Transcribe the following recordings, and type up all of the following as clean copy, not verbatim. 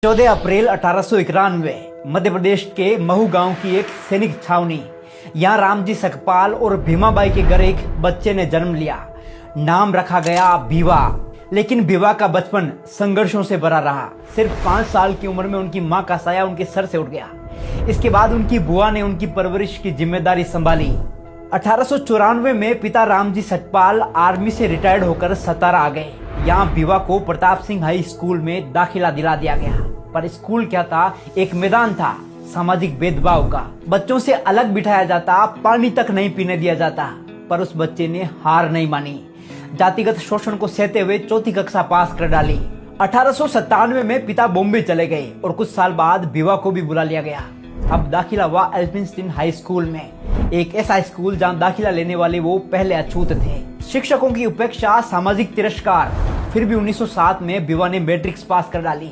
14 अप्रैल 1891 मध्य प्रदेश के महू गांव की एक सैनिक छावनी। यहाँ रामजी सकपाल और भीमाबाई के घर एक बच्चे ने जन्म लिया। नाम रखा गया भीवा। लेकिन भीवा का बचपन संघर्षों से भरा रहा। सिर्फ 5 साल की उम्र में उनकी मां का साया उनके सर से उठ गया। इसके बाद उनकी बुआ ने उनकी परवरिश की जिम्मेदारी संभाली। 1894 में पिता रामजी सकपाल आर्मी से रिटायर्ड होकर सतारा आ गए। यहाँ भीवा को प्रताप सिंह हाई स्कूल में दाखिला दिला दिया गया। पर स्कूल क्या था, एक मैदान था सामाजिक भेदभाव का। बच्चों से अलग बिठाया जाता, पानी तक नहीं पीने दिया जाता। पर उस बच्चे ने हार नहीं मानी। जातिगत शोषण को सहते हुए 4वीं कक्षा पास कर डाली। 1897 में पिता बॉम्बे चले गए और कुछ साल बाद भीवा को भी बुला लिया गया। अब दाखिला हुआ एल्फिंस्टीन हाई स्कूल में, एक ऐसा स्कूल जहां दाखिला लेने वाले वो पहले अछूत थे। शिक्षकों की उपेक्षा, सामाजिक तिरस्कार। फिर भी 1907 में भीवा ने मैट्रिक्स पास कर डाली।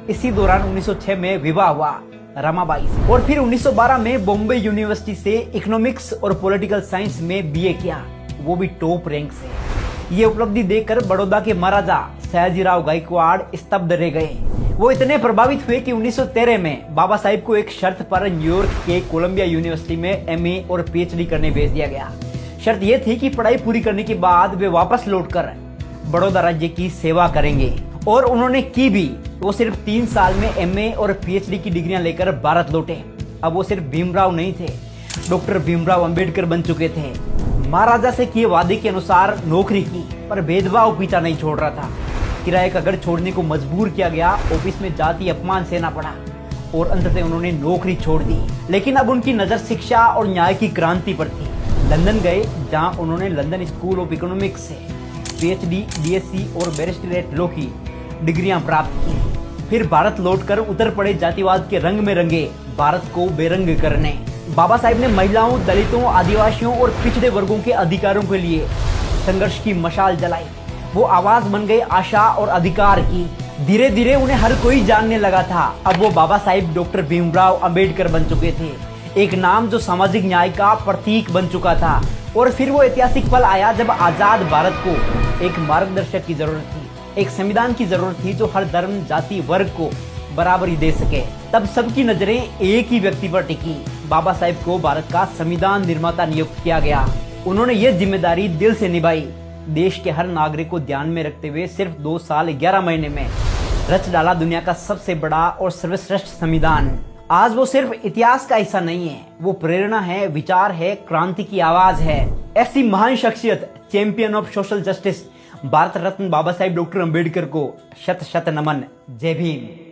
इसी दौरान 1906 में विवाह हुआ रमाबाई से और फिर 1912 में बॉम्बे यूनिवर्सिटी से इकोनॉमिक्स और पॉलिटिकल साइंस में बीए किया, वो भी टॉप रैंक से। ये उपलब्धि देखकर बड़ौदा के महाराजा सयाजीराव गायकवाड़ स्तब्ध रह गए। वो इतने प्रभावित हुए कि 1913 में बाबा साहिब को एक शर्त पर न्यूयॉर्क के कोलंबिया यूनिवर्सिटी में एमए और पीएचडी करने भेज दिया गया। शर्त यह थी कि पढ़ाई पूरी करने के बाद वे वापस लौटकर बड़ौदा राज्य की सेवा करेंगे, और उन्होंने की भी। वो सिर्फ 3 साल में एमए और पीएचडी की डिग्रियां लेकर भारत लौटे। अब वो सिर्फ भीमराव नहीं थे, डॉक्टर भीमराव अंबेडकर बन चुके थे। महाराजा से किए वादे के अनुसार नौकरी की, पर भेदभाव पीछा नहीं छोड़ रहा था। किराए का घर छोड़ने को मजबूर किया गया, ऑफिस में जाति अपमान सहना पड़ा और अंततः उन्होंने नौकरी छोड़ दी। लेकिन अब उनकी नजर शिक्षा और न्याय की क्रांति पर थी। लंदन गए, जहां उन्होंने लंदन स्कूल ऑफ इकोनॉमिक्स से पीएचडी, डीएससी और बैरिस्टरेट लॉ की डिग्रियां प्राप्त की। फिर भारत लौटकर उतर पड़े जातिवाद के रंग में रंगे भारत को बेरंग करने। बाबा साहिब ने महिलाओं, दलितों, आदिवासियों और पिछड़े वर्गों के अधिकारों के लिए संघर्ष की मशाल जलाई। वो आवाज बन गए आशा और अधिकार की। धीरे धीरे उन्हें हर कोई जानने लगा था। अब वो बाबा साहिब डॉक्टर भीमराव अंबेडकर बन चुके थे, एक नाम जो सामाजिक न्याय का प्रतीक बन चुका था। और फिर वो ऐतिहासिक पल आया जब आजाद भारत को एक मार्गदर्शक की जरूरत थी, एक संविधान की जरूरत थी जो हर धर्म, जाति, वर्ग को बराबरी दे सके। तब सबकी नजरें एक ही व्यक्ति पर टिकी। बाबा साहिब को भारत का संविधान निर्माता नियुक्त किया गया। उन्होंने ये जिम्मेदारी दिल से निभाई। देश के हर नागरिक को ध्यान में रखते हुए सिर्फ 2 साल 11 महीने में रच डाला दुनिया का सबसे बड़ा और सर्वश्रेष्ठ संविधान। आज वो सिर्फ इतिहास का हिस्सा नहीं है, वो प्रेरणा है, विचार है, क्रांति की आवाज है। ऐसी महान शख्सियत, champion of social justice, Bharat Ratna Baba Sahib doctor Ambedkar को शत शत नमन। जय भीम।